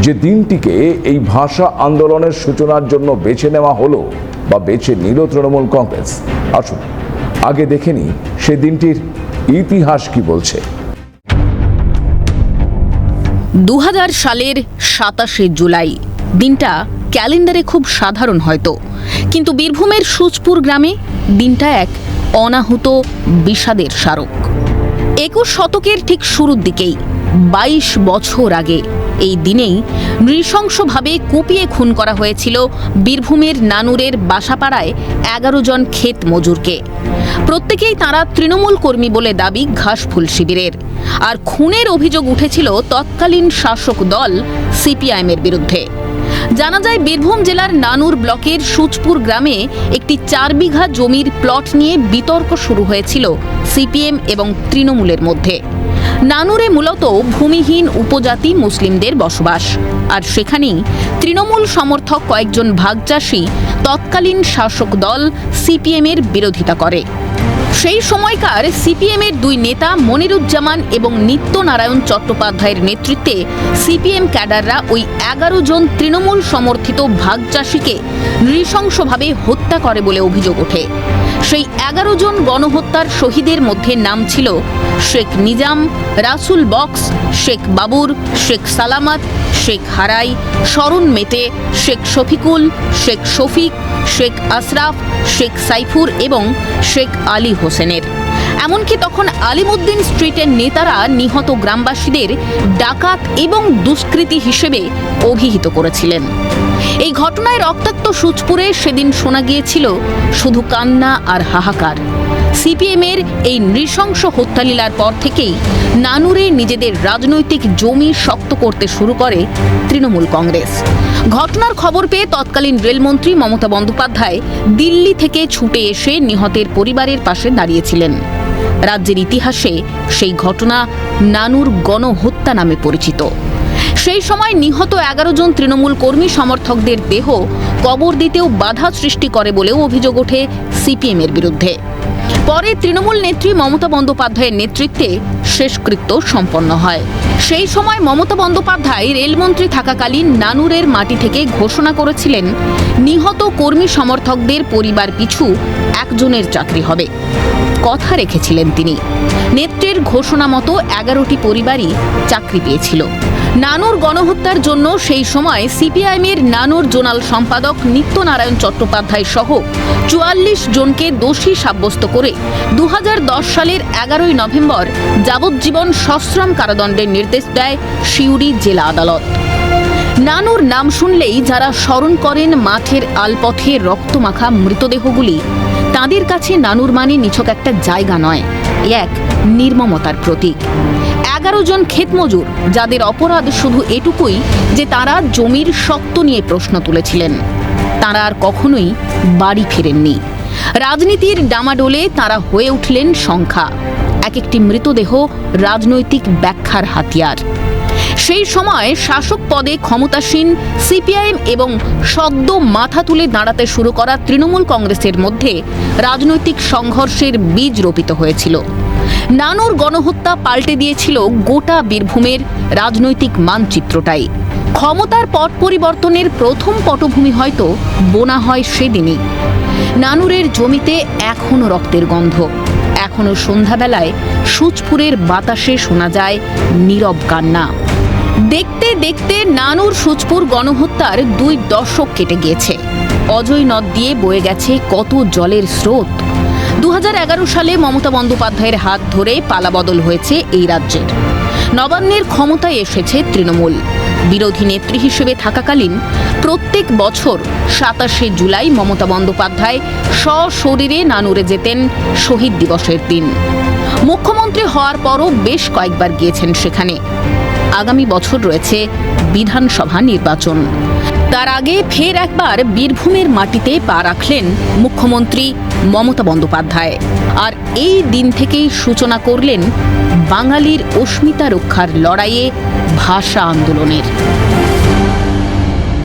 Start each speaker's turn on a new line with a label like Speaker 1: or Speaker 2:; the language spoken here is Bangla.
Speaker 1: যে দিনটিকে এই ভাষা আন্দোলনের সূচনার জন্য বেছে নেওয়া হলো বা বেছে নিল তৃণমূল কংগ্রেস, আসুন আগে দেখে নিই সে দিনটির ইতিহাস কি বলছে।
Speaker 2: 2000 সালের 27শে জুলাই দিনটা ক্যালেন্ডারে খুব সাধারণ হয়তো, কিন্তু বীরভূমের সুচপুর গ্রামে দিনটা এক অনাহুত বিষাদের স্মারক। 21 শতকের ঠিক শুরুর দিকেই 22 বছর আগে এই দিনেই নৃশংসভাবে কুপিয়ে খুন করা হয়েছিল বীরভূমের নানুরের বাসাপাড়ায় 11 জন ক্ষেত মজুরকে। প্রত্যেকেই তাঁরা তৃণমূল কর্মী বলে দাবি ঘাসফুল শিবিরের। আর খুনের অভিযোগ উঠেছিল তৎকালীন শাসক দল সিপিআইএমের বিরুদ্ধে। জানা যায় বীরভূম জেলার নানুর ব্লকের সুচপুর গ্রামে একটি 4 বিঘা জমির প্লট নিয়ে বিতর্ক শুরু হয়েছিল সিপিএম এবং তৃণমূলের মধ্যে। নানুরে মূলত ভূমিহীন উপজাতি মুসলিমদের বসবাস, আর সেখানেই তৃণমূল সমর্থক কয়েকজন ভাগচাষী তৎকালীন শাসক দল সিপিএমের বিরোধিতা করে। সেই সময়কার সিপিএমের 2 নেতা মনিরুজ্জামান এবং নিত্যনারায়ণ চট্টোপাধ্যায়ের নেতৃত্বে সিপিএম ক্যাডাররা ওই 11 জন তৃণমূল সমর্থিত ভাগচাষীকে নৃশংসভাবে হত্যা করে বলে অভিযোগ ওঠে। সেই 11 জন গণহত্যার শহীদের মধ্যে নাম ছিল শেখ নিজাম, রাসুল বক্স, শেখ বাবুর, শেখ সালামত, শেখ হারাই, শরণ মেটে, শেখ শফিকুল, শেখ শফিক, শেখ আশরাফ, শেখ সাইফুর এবং শেখ আলী হোসেনের। এমনকি তখন আলিমুদ্দিন স্ট্রিটের নেতারা নিহত গ্রামবাসীদের ডাকাত এবং দুষ্কৃতী হিসেবে অভিহিত করেছিলেন। এই ঘটনায় রক্তাক্ত সুচপুরে সেদিন শোনা গিয়েছিল শুধু কান্না আর হাহাকার। সিপিএমের এই নৃশংস হত্যালীলার পর থেকেই নানুরে নিজেদের রাজনৈতিক জমি শক্ত করতে শুরু করে তৃণমূল কংগ্রেস। ঘটনার খবর পেয়ে তৎকালীন রেলমন্ত্রী মমতা বন্দ্যোপাধ্যায় দিল্লি থেকে ছুটে এসে নিহতের পরিবারের পাশে দাঁড়িয়েছিলেন। রাজ্যের ইতিহাসে সেই ঘটনা নানুর গণহত্যা নামে পরিচিত। সেই সময় নিহত 11 জন তৃণমূল কর্মী সমর্থকদের দেহ কবর দিতেও বাধা সৃষ্টি করে বলেও অভিযোগ ওঠে সিপিএমের বিরুদ্ধে। পরে তৃণমূল নেত্রী মমতা বন্দ্যোপাধ্যায়ের নেতৃত্বে শেষকৃত্য সম্পন্ন হয়। সেই সময় মমতা বন্দ্যোপাধ্যায় রেলমন্ত্রী থাকাকালীন নানুরের মাটি থেকে ঘোষণা করেছিলেন নিহত কর্মী সমর্থকদের পরিবার পিছু 1 জনের চাকরি হবে। কথা রেখেছিলেন তিনি। নেত্রীর ঘোষণা মতো 11টি পরিবারই চাকরি পেয়েছিল। নানুর গণহত্যার জন্য সেই সময় সিপিআইএমের নানুর জোনাল সম্পাদক নিত্যনারায়ণ চট্টোপাধ্যায় সহ 44 জনকে দোষী সাব্যস্ত করে 2010 সালের 11ই নভেম্বর যাবজ্জীবন সশ্রম কারাদণ্ডের নির্দেশ দেয় সিউড়ি জেলা আদালত। নানুর নাম শুনলেই যারা স্মরণ করেন মাঠের আলপথে রক্তমাখা মৃতদেহগুলি, তাদের কাছে নানুর মানে নিছক একটা জায়গা নয়, এক নির্মমতার প্রতীক। 11 জন ক্ষেতমজুর যাদের অপরাধ শুধু এটুকুই যে তারা জমির স্বত্ব নিয়ে প্রশ্ন তুলেছিলেন। তারা আর কখনোই বাড়ি ফেরেননি। রাজনীতির ডামাডোলে তারা হয়ে উঠলেন সংখ্যা, এক একটি মৃতদেহ রাজনৈতিক ব্যাখ্যার হাতিয়ার। সেই সময় শাসক পদে ক্ষমতাসীন সিপিআইএম এবং সদ্য মাথা তুলে দাঁড়াতে শুরু করা তৃণমূল কংগ্রেসের মধ্যে রাজনৈতিক সংঘর্ষের বীজ রোপিত হয়েছিল। নানুর গণহত্যা পাল্টে দিয়েছিল গোটা বীরভূমের রাজনৈতিক মানচিত্রটাই। ক্ষমতার পট পরিবর্তনের প্রথম পটভূমি হয়তো বোনা হয় সেদিনই। নানুরের জমিতে এখনো রক্তের গন্ধ। এখনো সন্ধ্যাবেলায় সুচপুরের বাতাসে শোনা যায় নীরব কান্না। দেখতে দেখতে নানুর সুচপুর গণহত্যার 2 দশক কেটে গিয়েছে। অজয় নদ দিয়ে বয়ে গেছে কত জলের স্রোত। 2011 সালে মমতা বন্দ্যোপাধ্যায়ের হাত ধরে পালাবদল হয়েছে এই রাজ্যের। নবান্নের ক্ষমতায় এসেছে তৃণমূল। বিরোধী নেত্রী হিসেবে থাকাকালীন প্রত্যেক বছর 27শে জুলাই মমতা বন্দ্যোপাধ্যায় সশরীরে নানুরে যেতেন শহীদ দিবসের দিন। মুখ্যমন্ত্রী হওয়ার পরও বেশ কয়েকবার গিয়েছেন সেখানে। আগামী বছর রয়েছে বিধানসভা নির্বাচন। তার আগে ফের একবার বীরভূমের মাটিতে পা রাখলেন মুখ্যমন্ত্রী মমতা বন্দ্যোপাধ্যায়। আর এই দিন থেকেই সূচনা করলেন বাঙালির অস্মিতা রক্ষার লড়াইয়ে ভাষা আন্দোলনের।